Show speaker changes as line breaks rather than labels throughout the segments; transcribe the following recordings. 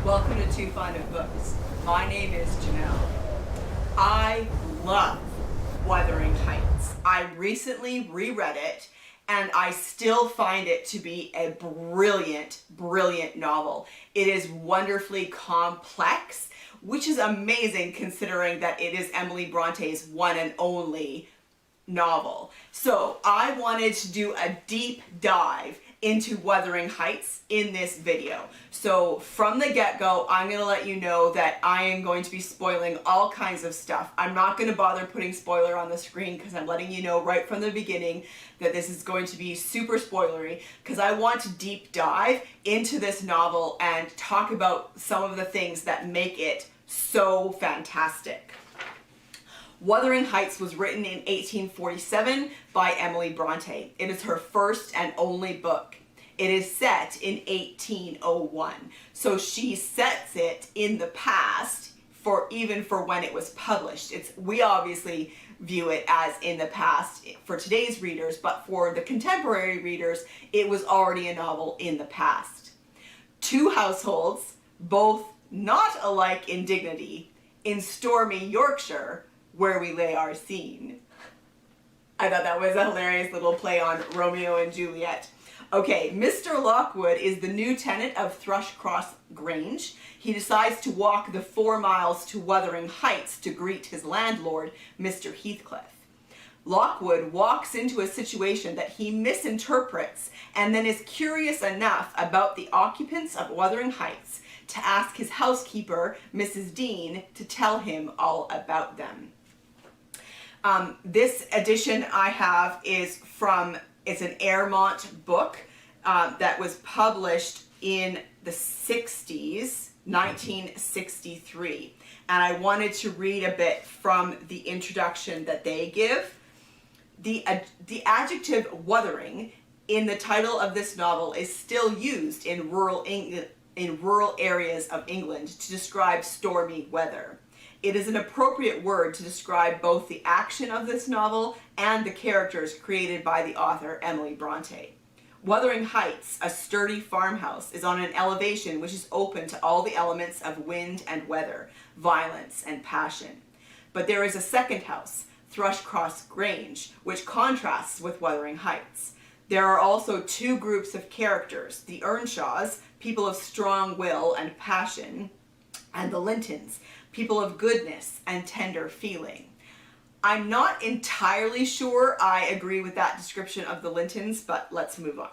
Welcome to Too Fond of Books. My name is Janelle. I love Wuthering Heights. I recently reread it and I still find it to be a brilliant, brilliant novel. It is wonderfully complex, which is amazing considering that it is Emily Bronte's one and only novel. So I wanted to do a deep dive into Wuthering Heights in this video. So from the get-go, I'm going to let you know that I am going to be spoiling all kinds of stuff. I'm not going to bother putting spoiler on the screen because I'm letting you know right from the beginning that this is going to be super spoilery, because I want to deep dive into this novel and talk about some of the things that make it so fantastic. Wuthering Heights was written in 1847 by Emily Bronte. It is her first and only book. It is set in 1801. So she sets it in the past even for when it was published. We obviously view it as in the past for today's readers, but for the contemporary readers, it was already a novel in the past. Two households, both not alike in dignity, in stormy Yorkshire, where we lay our scene. I thought that was a hilarious little play on Romeo and Juliet. Okay, Mr. Lockwood is the new tenant of Thrushcross Grange. He decides to walk the 4 miles to Wuthering Heights to greet his landlord, Mr. Heathcliff. Lockwood walks into a situation that he misinterprets and then is curious enough about the occupants of Wuthering Heights to ask his housekeeper, Mrs. Dean, to tell him all about them. This edition I have is it's an Airmont book that was published in the 60s, 1963. And I wanted to read a bit from the introduction that they give. The adjective wuthering in the title of this novel is still used in rural areas of England to describe stormy weather. It is an appropriate word to describe both the action of this novel and the characters created by the author Emily Bronte. Wuthering Heights, a sturdy farmhouse, is on an elevation which is open to all the elements of wind and weather, violence and passion. But there is a second house, Thrushcross Grange, which contrasts with Wuthering Heights. There are also two groups of characters, the Earnshaws, people of strong will and passion, and the Lintons, people of goodness and tender feeling. I'm not entirely sure I agree with that description of the Lintons, but let's move on.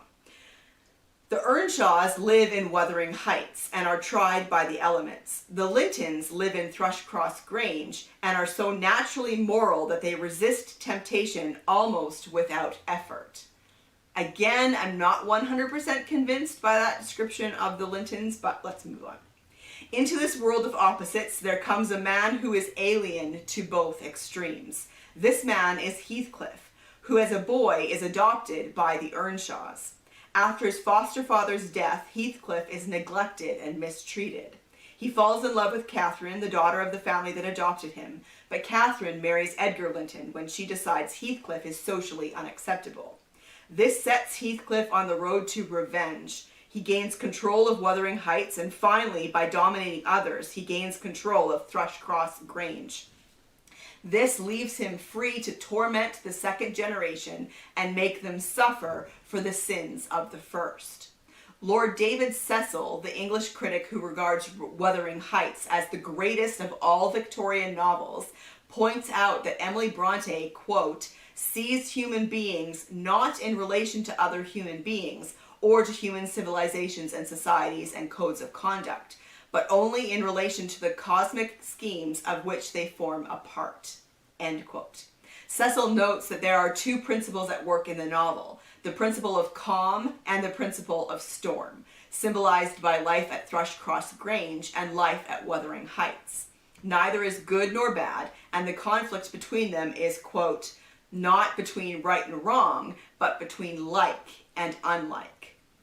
The Earnshaws live in Wuthering Heights and are tried by the elements. The Lintons live in Thrushcross Grange and are so naturally moral that they resist temptation almost without effort. Again, I'm not 100% convinced by that description of the Lintons, but let's move on. Into this world of opposites, there comes a man who is alien to both extremes. This man is Heathcliff, who as a boy is adopted by the Earnshaws. After his foster father's death, Heathcliff is neglected and mistreated. He falls in love with Catherine, the daughter of the family that adopted him, but Catherine marries Edgar Linton when she decides Heathcliff is socially unacceptable. This sets Heathcliff on the road to revenge. He gains control of Wuthering Heights, and finally, by dominating others, he gains control of Thrushcross Grange. This leaves him free to torment the second generation and make them suffer for the sins of the first. Lord David Cecil, the English critic who regards Wuthering Heights as the greatest of all Victorian novels, points out that Emily Bronte, quote, sees human beings not in relation to other human beings, or to human civilizations and societies and codes of conduct, but only in relation to the cosmic schemes of which they form a part, end quote. Cecil notes that there are two principles at work in the novel, the principle of calm and the principle of storm, symbolized by life at Thrushcross Grange and life at Wuthering Heights. Neither is good nor bad, and the conflict between them is, quote, not between right and wrong, but between like and unlike.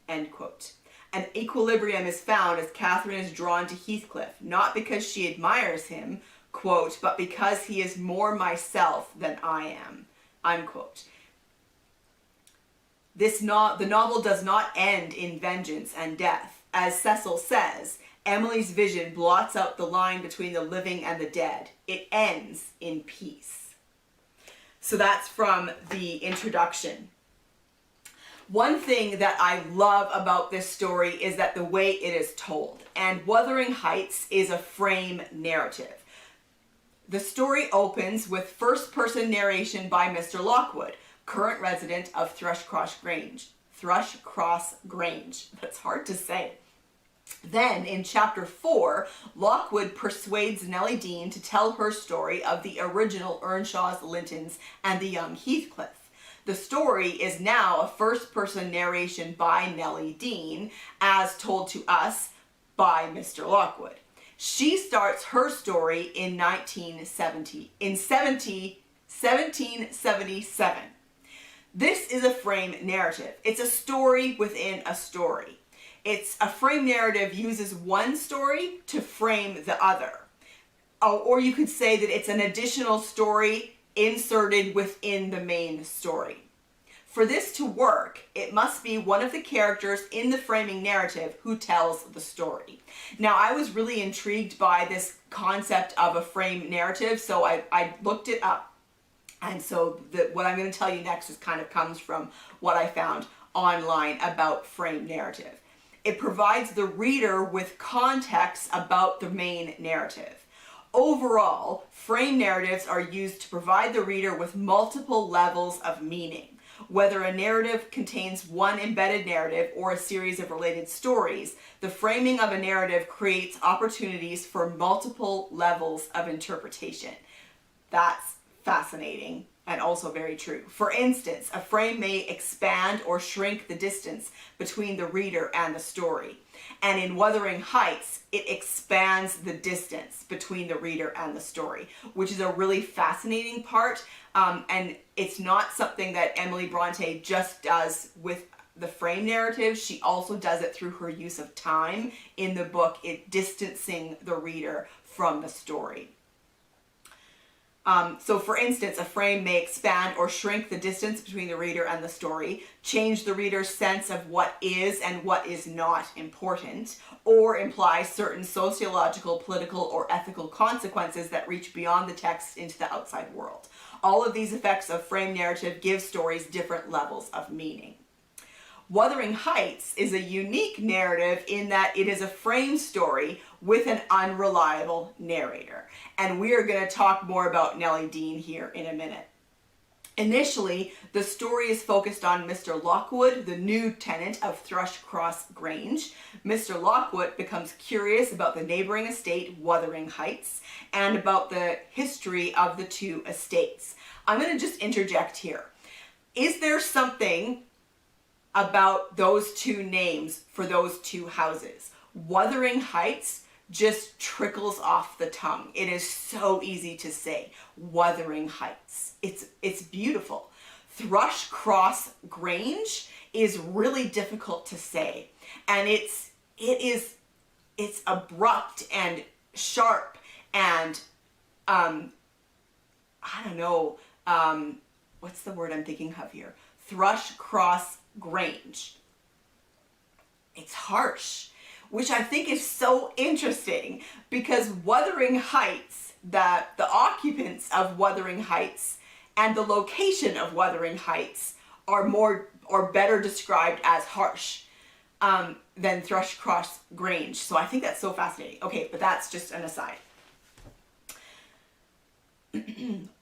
End quote. An equilibrium is found as Catherine is drawn to Heathcliff, not because she admires him, quote, but because he is more myself than I am, unquote. The novel does not end in vengeance and death. As Cecil says, Emily's vision blots out the line between the living and the dead. It ends in peace. So that's from the introduction. One thing that I love about this story is that the way it is told. And Wuthering Heights is a frame narrative. The story opens with first-person narration by Mr. Lockwood, current resident of Thrushcross Grange. Thrushcross Grange. That's hard to say. Then, in chapter 4, Lockwood persuades Nellie Dean to tell her story of the original Earnshaws, Lintons, and the young Heathcliff. The story is now a first-person narration by Nellie Dean, as told to us by Mr. Lockwood. She starts her story in 1777. This is a frame narrative. It's a story within a story. It's a frame narrative uses one story to frame the other. Or you could say that it's an additional story inserted within the main story. For this to work, it must be one of the characters in the framing narrative who tells the story. Now, I was really intrigued by this concept of a frame narrative, so I looked it up. And so what I'm going to tell you next is kind of comes from what I found online about frame narrative. It provides the reader with context about the main narrative. Overall, frame narratives are used to provide the reader with multiple levels of meaning. Whether a narrative contains one embedded narrative or a series of related stories, the framing of a narrative creates opportunities for multiple levels of interpretation. That's fascinating and also very true. For instance, a frame may expand or shrink the distance between the reader and the story. And in Wuthering Heights, it expands the distance between the reader and the story, which is a really fascinating part. And it's not something that Emily Bronte just does with the frame narrative. She also does it through her use of time in the book, distancing the reader from the story. So for instance, a frame may expand or shrink the distance between the reader and the story, change the reader's sense of what is and what is not important, or imply certain sociological, political, or ethical consequences that reach beyond the text into the outside world. All of these effects of frame narrative give stories different levels of meaning. Wuthering Heights is a unique narrative in that it is a frame story with an unreliable narrator. And we are going to talk more about Nellie Dean here in a minute. Initially, the story is focused on Mr. Lockwood, the new tenant of Thrushcross Grange. Mr. Lockwood becomes curious about the neighboring estate, Wuthering Heights, and about the history of the two estates. I'm going to just interject here. Is there something about those two names for those two houses? Wuthering Heights just trickles off the tongue. It is so easy to say. Wuthering Heights. It's beautiful. Thrushcross Grange is really difficult to say. And it's abrupt and sharp and I don't know, what's the word I'm thinking of here? Thrushcross Grange. It's harsh, which I think is so interesting because Wuthering Heights, the occupants of Wuthering Heights and the location of Wuthering Heights are better described as harsh than Thrushcross Grange. So I think that's so fascinating. Okay, but that's just an aside.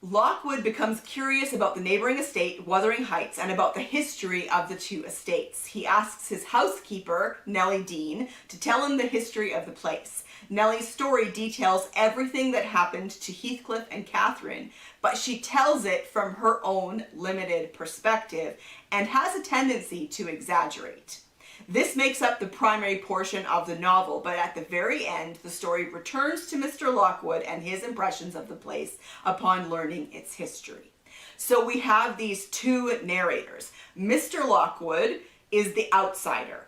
Lockwood becomes curious about the neighboring estate, Wuthering Heights, and about the history of the two estates. He asks his housekeeper, Nellie Dean, to tell him the history of the place. Nellie's story details everything that happened to Heathcliff and Catherine, but she tells it from her own limited perspective and has a tendency to exaggerate. This makes up the primary portion of the novel, but at the very end, the story returns to Mr. Lockwood and his impressions of the place upon learning its history. So we have these two narrators. Mr. Lockwood is the outsider,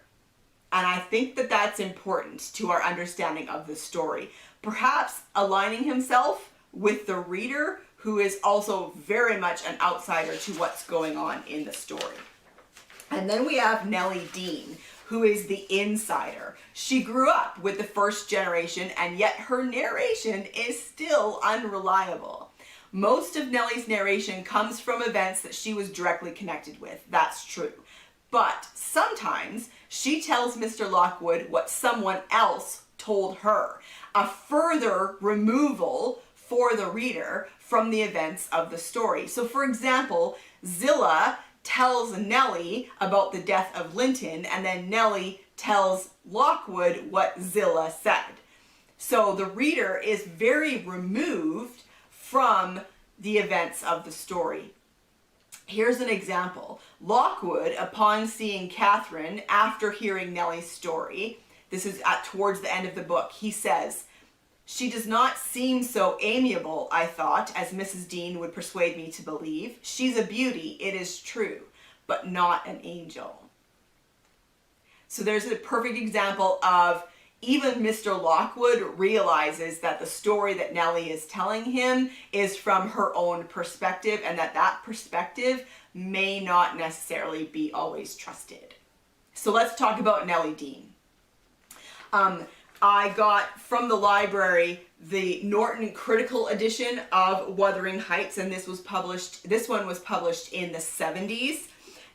and I think that that's important to our understanding of the story. Perhaps aligning himself with the reader, who is also very much an outsider to what's going on in the story. And then we have Nellie Dean, who is the insider. She grew up with the first generation, and yet her narration is still unreliable. Most of Nellie's narration comes from events that she was directly connected with. That's true. But sometimes she tells Mr. Lockwood what someone else told her, a further removal for the reader from the events of the story. So for example, Zillah tells Nellie about the death of Linton, and then Nellie tells Lockwood what Zillah said. So the reader is very removed from the events of the story. Here's an example. Lockwood, upon seeing Catherine after hearing Nellie's story, this is towards the end of the book, he says, "She does not seem so amiable, I thought, as Mrs. Dean would persuade me to believe. She's a beauty, it is true, but not an angel." So there's a perfect example of even Mr. Lockwood realizes that the story that Nellie is telling him is from her own perspective, and that perspective may not necessarily be always trusted. So let's talk about Nellie Dean. I got from the library the Norton critical edition of Wuthering Heights, and this one was published in the 70s.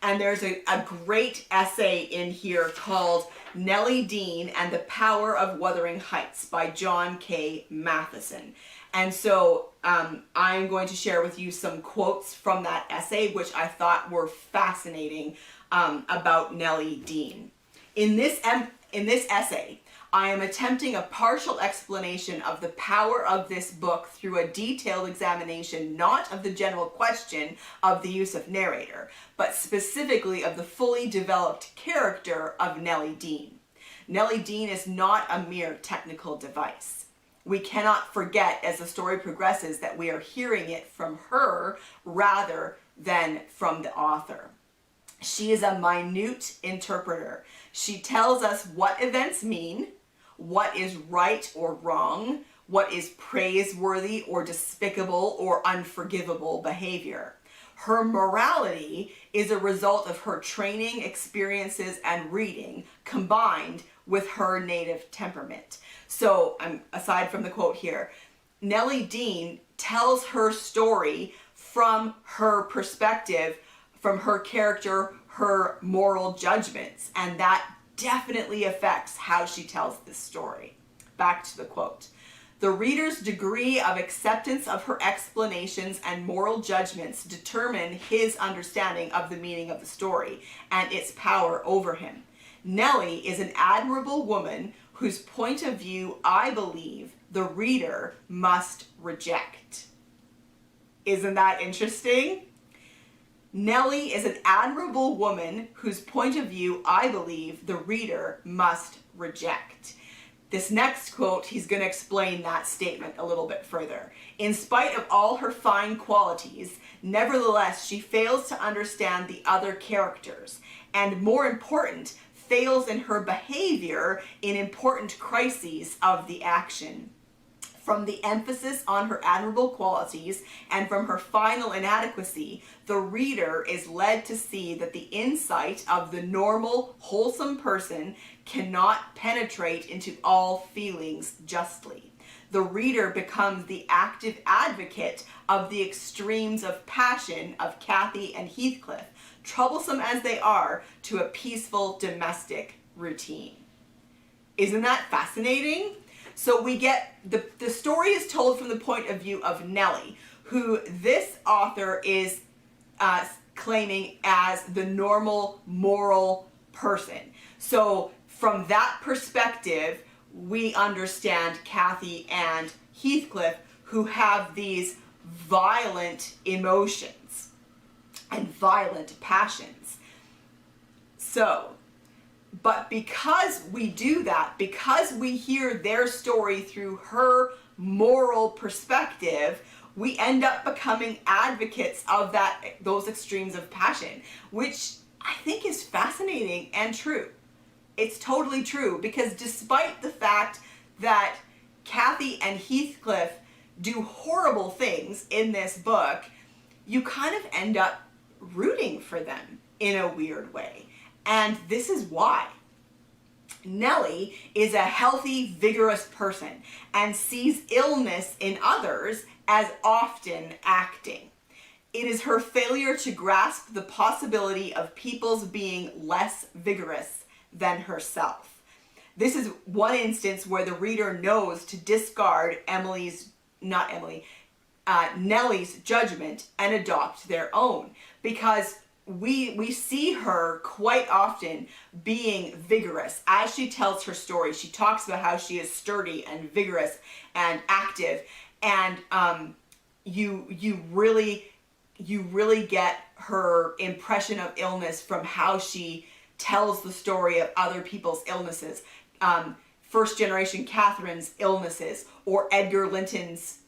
And there's a great essay in here called Nellie Dean and the Power of Wuthering Heights by John K. Matheson. And so I'm going to share with you some quotes from that essay, which I thought were fascinating about Nellie Dean. In this essay, I am attempting a partial explanation of the power of this book through a detailed examination not of the general question of the use of narrator, but specifically of the fully developed character of Nellie Dean. Nellie Dean is not a mere technical device. We cannot forget as the story progresses that we are hearing it from her rather than from the author. She is a minute interpreter. She tells us what events mean, what is right or wrong, what is praiseworthy or despicable or unforgivable behavior. Her morality is a result of her training, experiences, and reading combined with her native temperament. So, aside from the quote here, Nellie Dean tells her story from her perspective, from her character, her moral judgments, and that definitely affects how she tells this story. Back to the quote. The reader's degree of acceptance of her explanations and moral judgments determine his understanding of the meaning of the story and its power over him. Nellie is an admirable woman whose point of view I believe the reader must reject. Isn't that interesting? Nellie is an admirable woman whose point of view I believe the reader must reject. This next quote, he's going to explain that statement a little bit further. In spite of all her fine qualities, nevertheless, she fails to understand the other characters, and more important, fails in her behavior in important crises of the action. From the emphasis on her admirable qualities and from her final inadequacy, the reader is led to see that the insight of the normal, wholesome person cannot penetrate into all feelings justly. The reader becomes the active advocate of the extremes of passion of Cathy and Heathcliff, troublesome as they are to a peaceful domestic routine. Isn't that fascinating? So we get, the story is told from the point of view of Nellie, who this author is claiming as the normal, moral person. So from that perspective, we understand Cathy and Heathcliff, who have these violent emotions and violent passions. So, but because we do that, because we hear their story through her moral perspective, we end up becoming advocates of those extremes of passion, which I think is fascinating and true. It's totally true, because despite the fact that Cathy and Heathcliff do horrible things in this book, you kind of end up rooting for them in a weird way. And this is why. Nellie is a healthy, vigorous person and sees illness in others as often acting. It is her failure to grasp the possibility of people's being less vigorous than herself. This is one instance where the reader knows to discard Nellie's judgment and adopt their own, because we see her quite often being vigorous. As she tells her story, she talks about how she is sturdy and vigorous and active, and you really get her impression of illness from how she tells the story of other people's illnesses. First generation Catherine's illnesses, or Edgar Linton's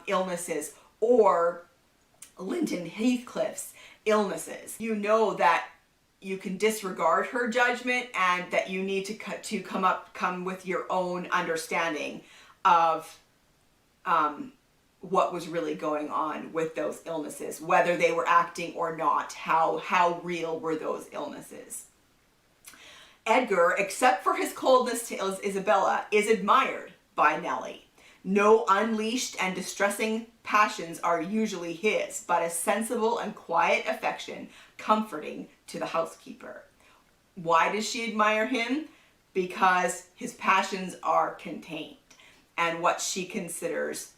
illnesses, or Linton Heathcliff's illnesses. You know that you can disregard her judgment and that you need to come with your own understanding of what was really going on with those illnesses, whether they were acting or not, how real were those illnesses. Edgar, except for his coldness to Isabella, is admired by Nellie. No unleashed and distressing passions are usually his, but a sensible and quiet affection, comforting to the housekeeper. Why does she admire him? Because his passions are contained and what she considers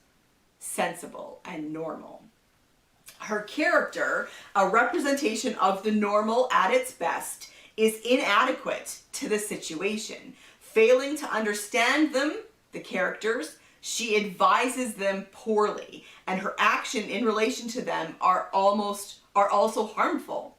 sensible and normal. Her character, a representation of the normal at its best, is inadequate to the situation. Failing to understand them, the characters, she advises them poorly, and her action in relation to them are also harmful.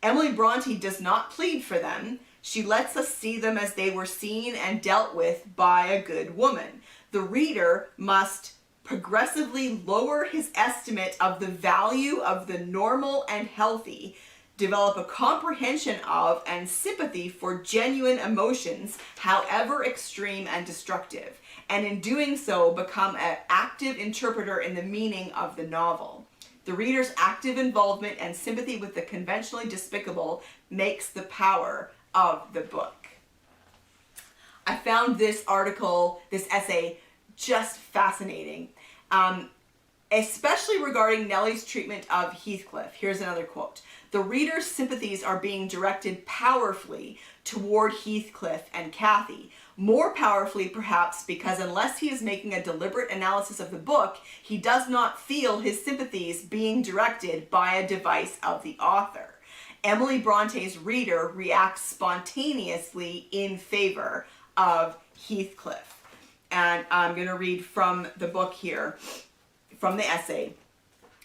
Emily Bronte does not plead for them. She lets us see them as they were seen and dealt with by a good woman. The reader must progressively lower his estimate of the value of the normal and healthy, develop a comprehension of and sympathy for genuine emotions, however extreme and destructive, and in doing so become an active interpreter in the meaning of the novel. The reader's active involvement and sympathy with the conventionally despicable makes the power of the book. I found this essay, just fascinating, especially regarding Nellie's treatment of Heathcliff. Here's another quote. The reader's sympathies are being directed powerfully toward Heathcliff and Cathy. More powerfully, perhaps, because unless he is making a deliberate analysis of the book, he does not feel his sympathies being directed by a device of the author. Emily Bronte's reader reacts spontaneously in favor of Heathcliff. And I'm going to read from the book here, from the essay.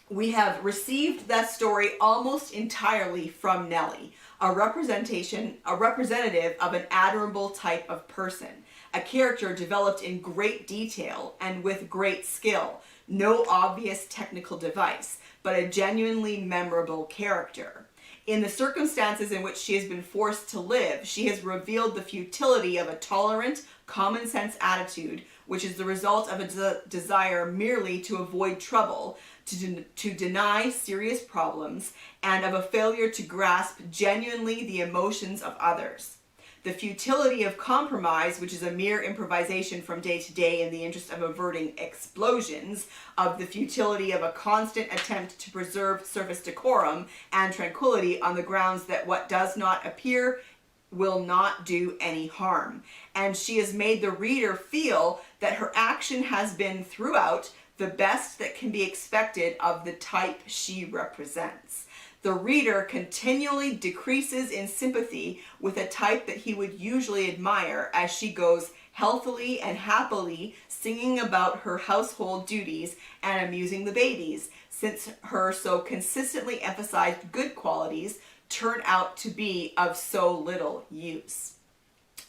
We have received that story almost entirely from Nellie, a representative of an admirable type of person, a character developed in great detail and with great skill, no obvious technical device, but a genuinely memorable character. In the circumstances in which she has been forced to live, she has revealed the futility of a tolerant, common sense attitude, which is the result of a desire merely to avoid trouble, to deny serious problems, and of a failure to grasp genuinely the emotions of others. The futility of compromise, which is a mere improvisation from day to day in the interest of averting explosions, of the futility of a constant attempt to preserve surface decorum and tranquility on the grounds that what does not appear will not do any harm. And she has made the reader feel that her action has been throughout the best that can be expected of the type she represents. The reader continually decreases in sympathy with a type that he would usually admire as she goes healthily and happily singing about her household duties and amusing the babies, since her so consistently emphasized good qualities turn out to be of so little use.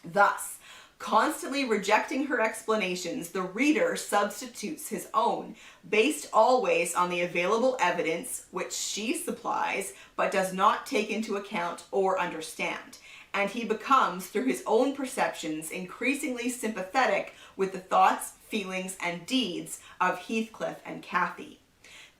Thus, constantly rejecting her explanations, the reader substitutes his own, based always on the available evidence which she supplies, but does not take into account or understand. And he becomes, through his own perceptions, increasingly sympathetic with the thoughts, feelings, and deeds of Heathcliff and Cathy.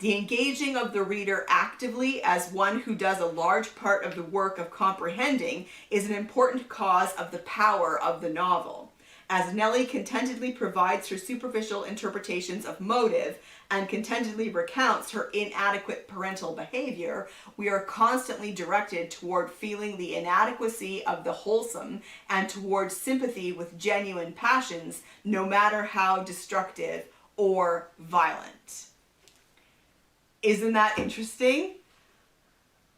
The engaging of the reader actively as one who does a large part of the work of comprehending is an important cause of the power of the novel. As Nellie contentedly provides her superficial interpretations of motive and contentedly recounts her inadequate parental behavior, we are constantly directed toward feeling the inadequacy of the wholesome and toward sympathy with genuine passions, no matter how destructive or violent. Isn't that interesting?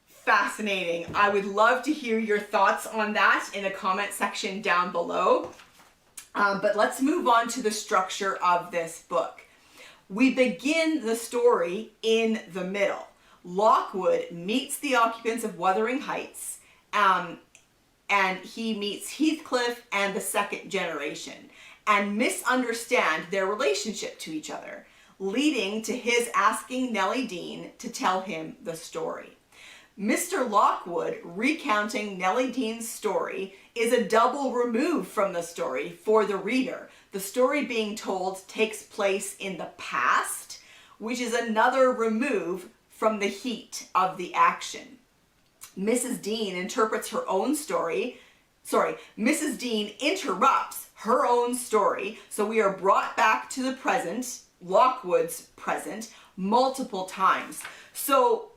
Fascinating. I would love to hear your thoughts on that in the comment section down below. But let's move on to the structure of this book. We begin the story in the middle. Lockwood meets the occupants of Wuthering Heights, and he meets Heathcliff and the second generation, and misunderstand their relationship to each other, leading to his asking Nellie Dean to tell him the story. Mr. Lockwood recounting Nellie Dean's story is a double remove from the story for the reader. The story being told takes place in the past, which is another remove from the heat of the action. Mrs. Dean interprets her own story. Mrs. Dean interrupts her own story, so we are brought back to the present, Lockwood's present, multiple times. So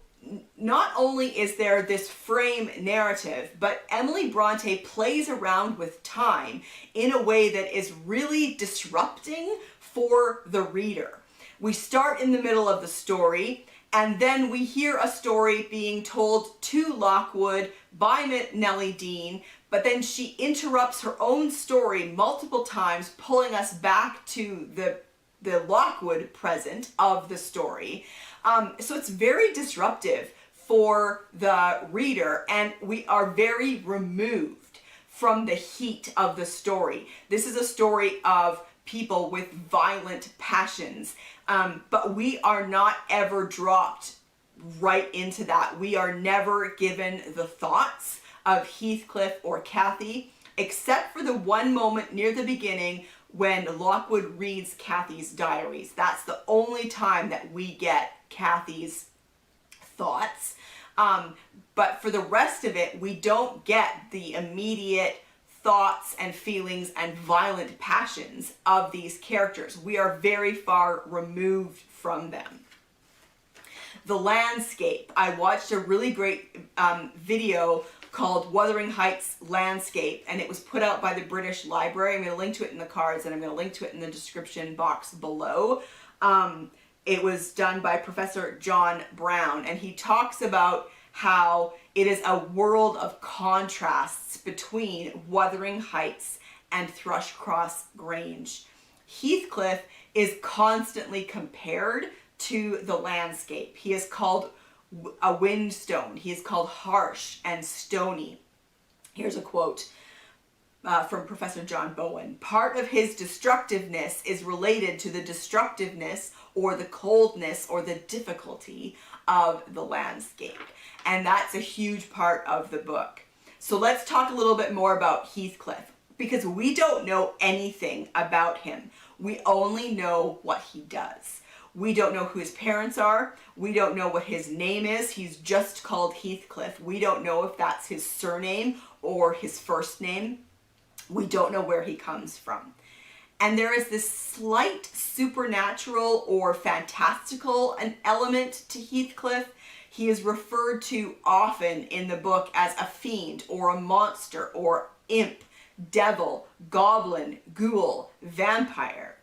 not only is there this frame narrative, but Emily Bronte plays around with time in a way that is really disrupting for the reader. We start in the middle of the story, and then we hear a story being told to Lockwood by Nellie Dean, but then she interrupts her own story multiple times, pulling us back to the Lockwood present of the story. So it's very disruptive for the reader, and we are very removed from the heat of the story. This is a story of people with violent passions, but we are not ever dropped right into that. We are never given the thoughts of Heathcliff or Cathy, except for the one moment near the beginning when Lockwood reads Cathy's diaries. That's the only time that we get Cathy's thoughts. But for the rest of it, we don't get the immediate thoughts and feelings and violent passions of these characters. We are very far removed from them. The landscape. I watched a really great video called Wuthering Heights Landscape, and it was put out by the British Library. I'm going to link to it in the cards, and I'm going to link to it in the description box below. It was done by Professor John Brown, and he talks about how it is a world of contrasts between Wuthering Heights and Thrushcross Grange. Heathcliff is constantly compared to the landscape. He is called a windstone. He is called harsh and stony. Here's a quote from Professor John Bowen. Part of his destructiveness is related to the destructiveness or the coldness or the difficulty of the landscape. And that's a huge part of the book. So let's talk a little bit more about Heathcliff, because we don't know anything about him. We only know what he does. We don't know who his parents are. We don't know what his name is. He's just called Heathcliff. We don't know if that's his surname or his first name. We don't know where he comes from. And there is this slight supernatural or fantastical an element to Heathcliff. He is referred to often in the book as a fiend or a monster or imp, devil, goblin, ghoul, vampire.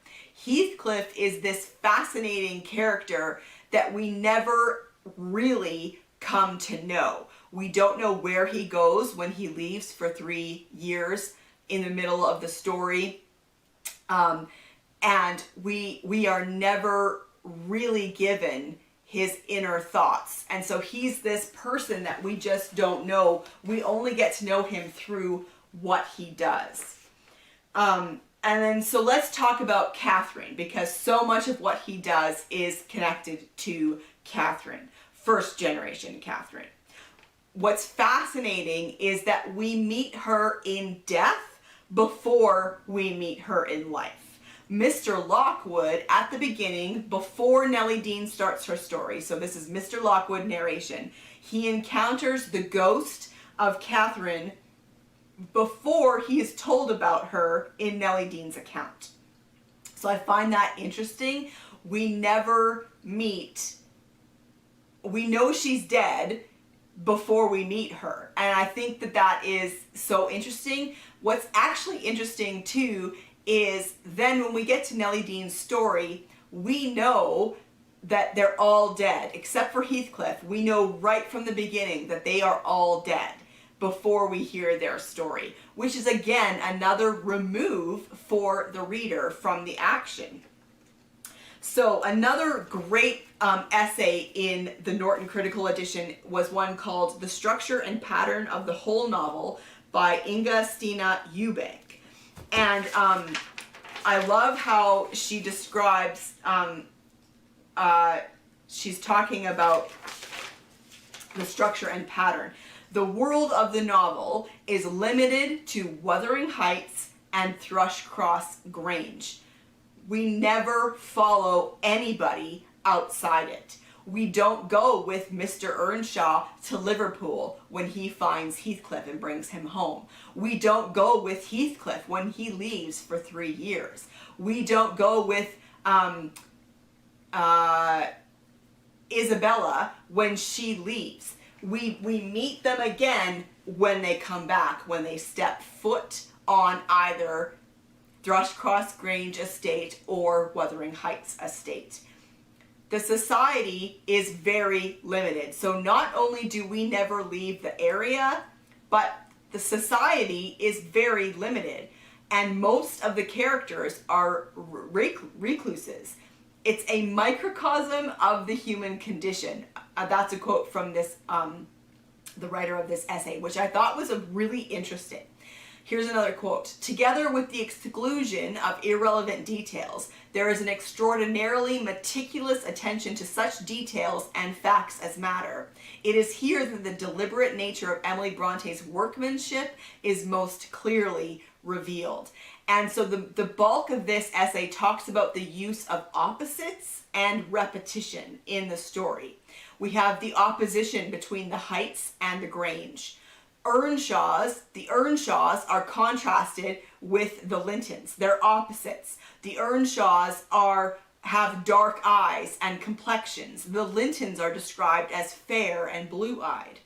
Heathcliff is this fascinating character that we never really come to know. We don't know where he goes when he leaves for 3 years in the middle of the story. And we are never really given his inner thoughts. And so he's this person that we just don't know. We only get to know him through what he does. And then so let's talk about Catherine, because so much of what he does is connected to Catherine, first generation Catherine. What's fascinating is that we meet her in death before we meet her in life. Mr. Lockwood, at the beginning, before Nellie Dean starts her story, so this is Mr. Lockwood narration, he encounters the ghost of Catherine before he is told about her in Nellie Dean's account. So I find that interesting. We never meet, we know she's dead before we meet her. And I think that that is so interesting. What's actually interesting too is then when we get to Nellie Dean's story, we know that they're all dead, except for Heathcliff. We know right from the beginning that they are all dead before we hear their story, which is again another remove for the reader from the action. So another great essay in the Norton Critical Edition was one called The Structure and Pattern of the Whole Novel by Inga Stina Eubank. And I love how she describes, she's talking about the structure and pattern. The world of the novel is limited to Wuthering Heights and Thrushcross Grange. We never follow anybody outside it. We don't go with Mr. Earnshaw to Liverpool when he finds Heathcliff and brings him home. We don't go with Heathcliff when he leaves for 3 years. We don't go with Isabella when she leaves. We meet them again when they come back, when they step foot on either Thrushcross Grange estate or Wuthering Heights estate. The society is very limited. So not only do we never leave the area, but the society is very limited. And most of the characters are recluses. It's a microcosm of the human condition. That's a quote from this, the writer of this essay, which I thought was really interesting. Here's another quote. Together with the exclusion of irrelevant details, there is an extraordinarily meticulous attention to such details and facts as matter. It is here that the deliberate nature of Emily Bronte's workmanship is most clearly revealed. And so the bulk of this essay talks about the use of opposites and repetition in the story. We have the opposition between the Heights and the Grange. The Earnshaws are contrasted with the Lintons. They're opposites. The Earnshaws have dark eyes and complexions. The Lintons are described as fair and blue-eyed.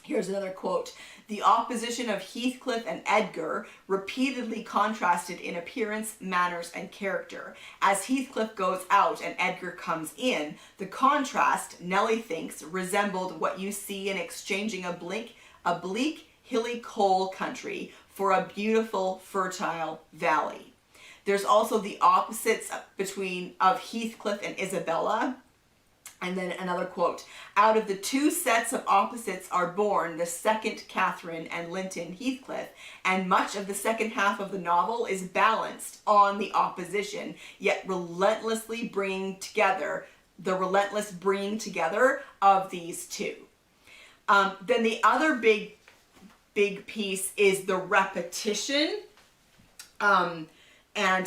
Here's another quote. The opposition of Heathcliff and Edgar, repeatedly contrasted in appearance, manners, and character. As Heathcliff goes out and Edgar comes in, the contrast, Nellie thinks, resembled what you see in exchanging a bleak, hilly coal country for a beautiful, fertile valley. There's also the opposites of Heathcliff and Isabella. And then another quote, out of the two sets of opposites are born the second Catherine and Linton Heathcliff, and much of the second half of the novel is balanced on the opposition, yet relentlessly bringing together, the relentless bringing together of these two. Then the other big piece is the repetition. And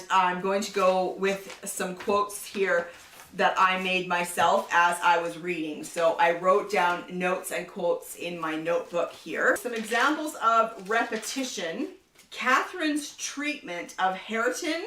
I'm going to go with some quotes here that I made myself as I was reading. So I wrote down notes and quotes in my notebook here. Some examples of repetition. Catherine's treatment of Hareton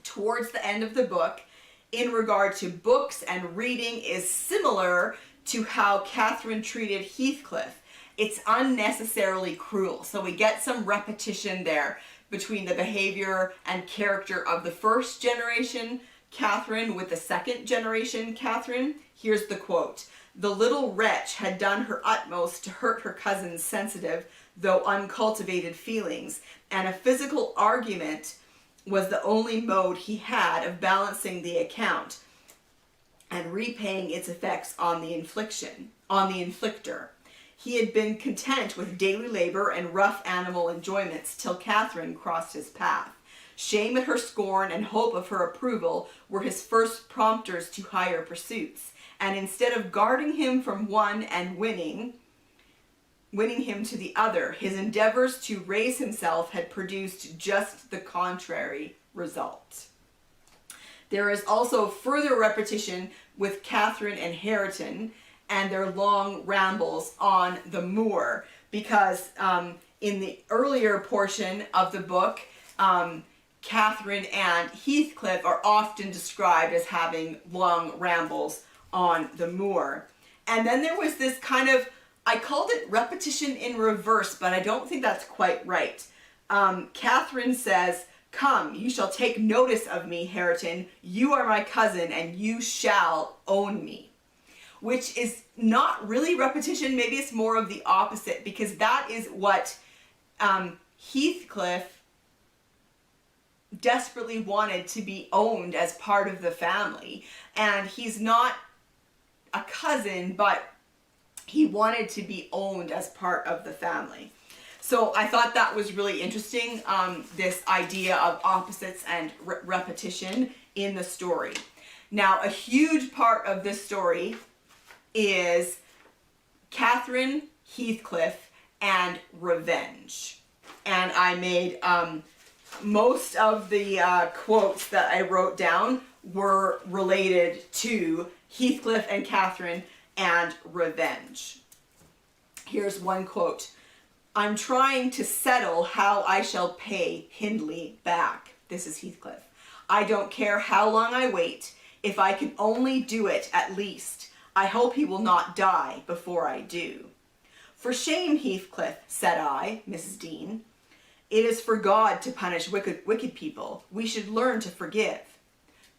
towards the end of the book in regard to books and reading is similar to how Catherine treated Heathcliff. It's unnecessarily cruel. So we get some repetition there between the behavior and character of the first generation Catherine with the second generation Catherine. Here's the quote. The little wretch had done her utmost to hurt her cousin's sensitive, though uncultivated feelings, and a physical argument was the only mode he had of balancing the account and repaying its effects on the inflictor. He had been content with daily labor and rough animal enjoyments till Catherine crossed his path. Shame at her scorn and hope of her approval were his first prompters to higher pursuits, and instead of guarding him from one and winning him to the other, his endeavors to raise himself had produced just the contrary result. There is also further repetition with Catherine and Hareton and their long rambles on the moor, because in the earlier portion of the book, Catherine and Heathcliff are often described as having long rambles on the moor. And then there was this kind of, I called it repetition in reverse, but I don't think that's quite right. Catherine says, "Come, you shall take notice of me, Hareton. You are my cousin, and you shall own me." Which is not really repetition. Maybe it's more of the opposite, because that is what Heathcliff desperately wanted to be owned as part of the family. And he's not a cousin, but he wanted to be owned as part of the family. So I thought that was really interesting, this idea of opposites and repetition in the story. Now, a huge part of this story is Catherine, Heathcliff, and revenge. And I made most of the quotes that I wrote down were related to Heathcliff and Catherine and revenge. Here's one quote. "I'm trying to settle how I shall pay Hindley back." This is Heathcliff. "I don't care how long I wait, if I can only do it at least. I hope he will not die before I do." "For shame, Heathcliff," said I, Mrs. Dean. "It is for God to punish wicked people. We should learn to forgive."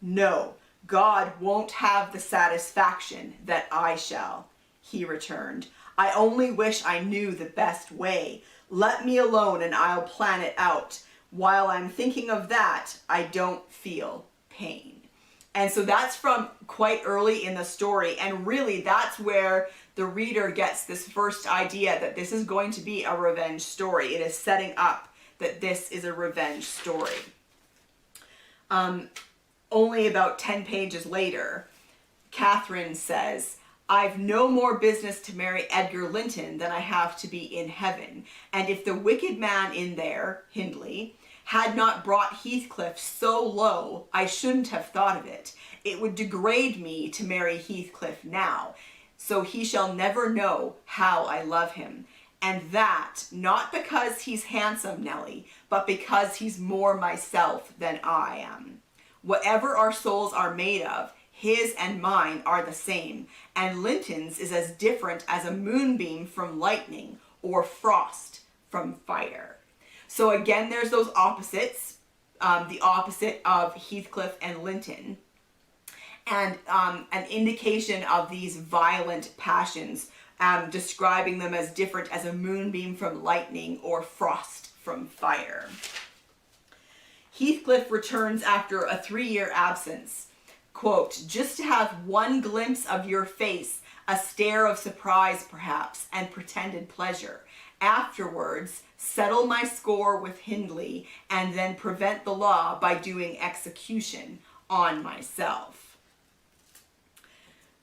"No, God won't have the satisfaction that I shall," he returned. "I only wish I knew the best way. Let me alone and I'll plan it out. While I'm thinking of that, I don't feel pain." And so that's from quite early in the story. And really, that's where the reader gets this first idea that this is going to be a revenge story. It is setting up that this is a revenge story. Only about 10 pages later, Catherine says, "I've no more business to marry Edgar Linton than I have to be in heaven. And if the wicked man in there, Hindley, had not brought Heathcliff so low, I shouldn't have thought of it. It would degrade me to marry Heathcliff now. So he shall never know how I love him. And that, not because he's handsome, Nellie, but because he's more myself than I am. Whatever our souls are made of, his and mine are the same, and Linton's is as different as a moonbeam from lightning or frost from fire." So again, there's those opposites, the opposite of Heathcliff and Linton, and an indication of these violent passions, describing them as different as a moonbeam from lightning or frost from fire. Heathcliff returns after a 3-year absence. Quote, "Just to have one glimpse of your face, a stare of surprise perhaps, and pretended pleasure. Afterwards, settle my score with Hindley, and then prevent the law by doing execution on myself."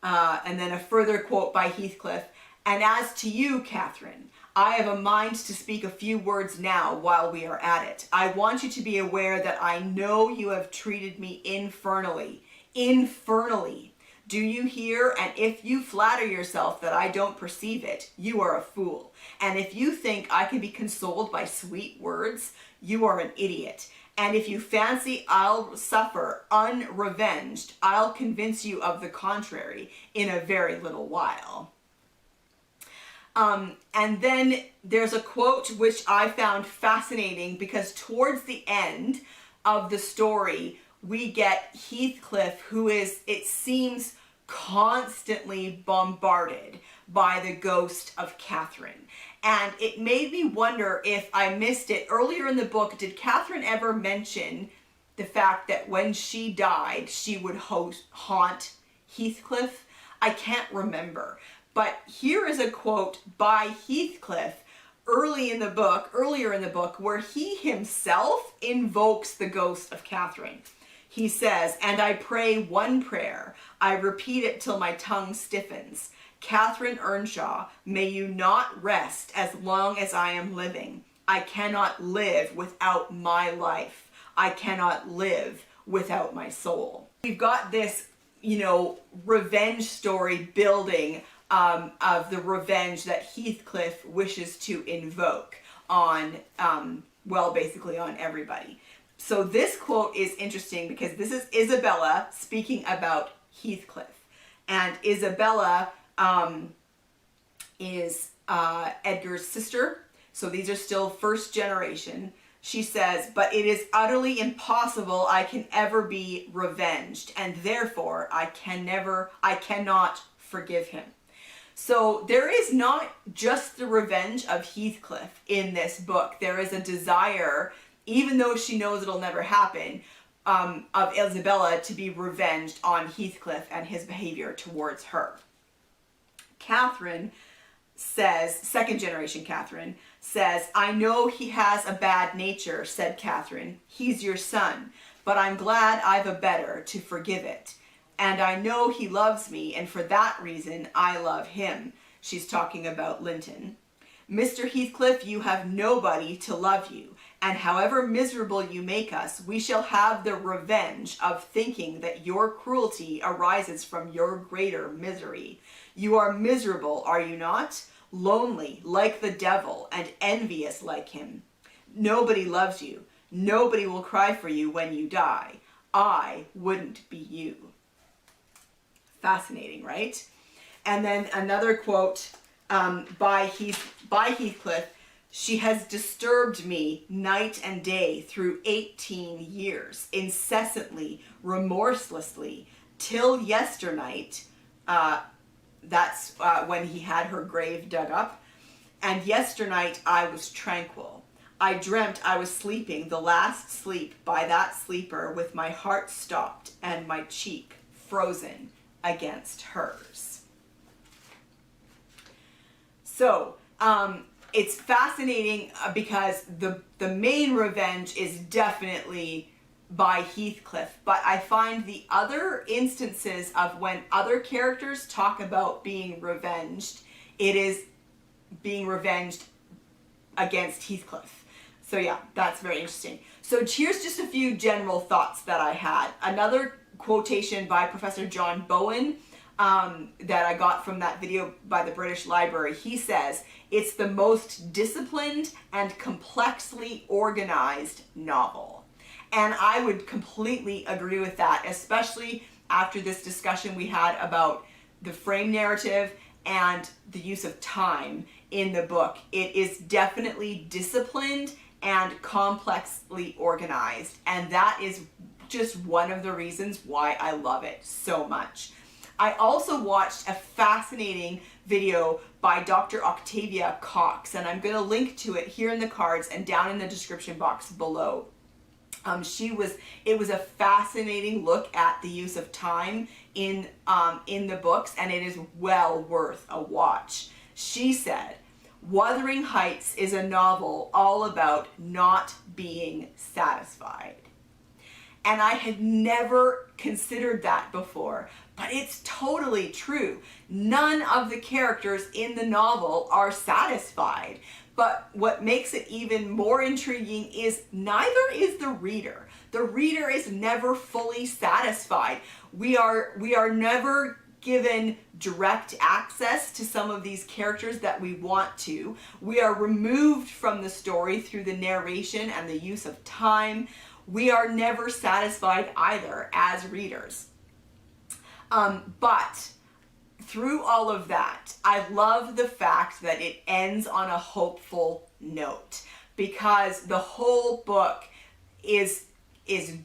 And then a further quote by Heathcliff, "And as to you, Catherine, I have a mind to speak a few words now while we are at it. I want you to be aware that I know you have treated me infernally. Infernally. Do you hear? And if you flatter yourself that I don't perceive it, you are a fool. And if you think I can be consoled by sweet words, you are an idiot. And if you fancy I'll suffer unrevenged, I'll convince you of the contrary in a very little while." And then there's a quote which I found fascinating, because towards the end of the story, we get Heathcliff, who is, it seems, constantly bombarded by the ghost of Catherine. And it made me wonder if I missed it. Earlier in the book, did Catherine ever mention the fact that when she died, she would haunt Heathcliff? I can't remember. But here is a quote by Heathcliff earlier in the book, where he himself invokes the ghost of Catherine. He says, "And I pray one prayer. I repeat it till my tongue stiffens. Catherine Earnshaw, may you not rest as long as I am living. I cannot live without my life. I cannot live without my soul. We've got this, you know, revenge story building of the revenge that Heathcliff wishes to invoke on, well, basically on everybody. So this quote is interesting because this is Isabella speaking about Heathcliff. And Isabella is Edgar's sister. So these are still first generation. She says, "But it is utterly impossible I can ever be revenged, and therefore I cannot forgive him." So there is not just the revenge of Heathcliff in this book. There is a desire, even though she knows it'll never happen, of Isabella to be revenged on Heathcliff and his behavior towards her. Catherine says, second generation Catherine, says, "I know he has a bad nature," said Catherine. "He's your son, but I'm glad I've a better to forgive it. And I know he loves me, and for that reason I love him." She's talking about Linton. "Mr. Heathcliff, you have nobody to love you, and however miserable you make us, we shall have the revenge of thinking that your cruelty arises from your greater misery. You are miserable, are you not? Lonely, like the devil, and envious like him. Nobody loves you. Nobody will cry for you when you die. I wouldn't be you." Fascinating, right? And then another quote by Heathcliff: "She has disturbed me night and day through 18 years, incessantly, remorselessly, till yesternight." That's when he had her grave dug up. "And yesternight I was tranquil. I dreamt I was sleeping the last sleep by that sleeper, with my heart stopped and my cheek frozen against hers." So it's fascinating because the main revenge is definitely by Heathcliff, but I find the other instances of when other characters talk about being revenged, it is being revenged against Heathcliff. So yeah, that's very interesting. So here's just a few general thoughts that I had. Another quotation by Professor John Bowen that I got from that video by the British Library. He says, "It's the most disciplined and complexly organized novel." And I would completely agree with that, especially after this discussion we had about the frame narrative and the use of time in the book. It is definitely disciplined and complexly organized, and that is just one of the reasons why I love it so much. I also watched a fascinating video by Dr. Octavia Cox, and I'm going to link to it here in the cards and down in the description box below. It was a fascinating look at the use of time in the books, and it is well worth a watch. She said, "Wuthering Heights is a novel all about not being satisfied." And I had never considered that before, but it's totally true. None of the characters in the novel are satisfied. But what makes it even more intriguing is neither is the reader. The reader is never fully satisfied. We are never given direct access to some of these characters that we want to. We are removed from the story through the narration and the use of time. We are never satisfied either as readers. But through all of that, I love the fact that it ends on a hopeful note, because the whole book is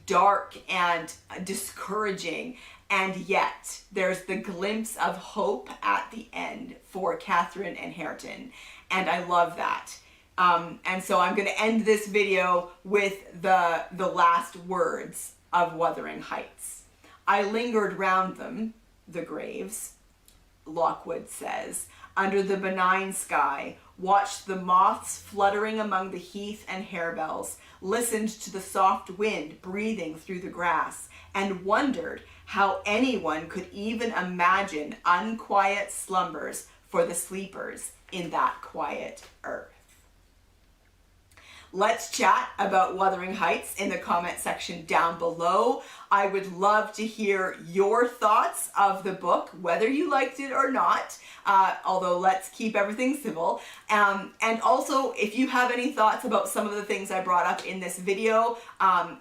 dark and discouraging, and yet there's the glimpse of hope at the end for Catherine and Hareton, and I love that. And so I'm going to end this video with the last words of Wuthering Heights. "I lingered round them, the graves," Lockwood says, "under the benign sky, watched the moths fluttering among the heath and harebells, listened to the soft wind breathing through the grass, and wondered how anyone could even imagine unquiet slumbers for the sleepers in that quiet earth." let's chat about Wuthering Heights in the comment section down below. I would love to hear your thoughts of the book, whether you liked it or not, although let's keep everything civil. And also, if you have any thoughts about some of the things I brought up in this video,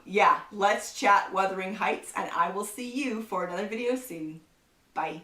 yeah, let's chat Wuthering Heights, and I will see you for another video soon. Bye.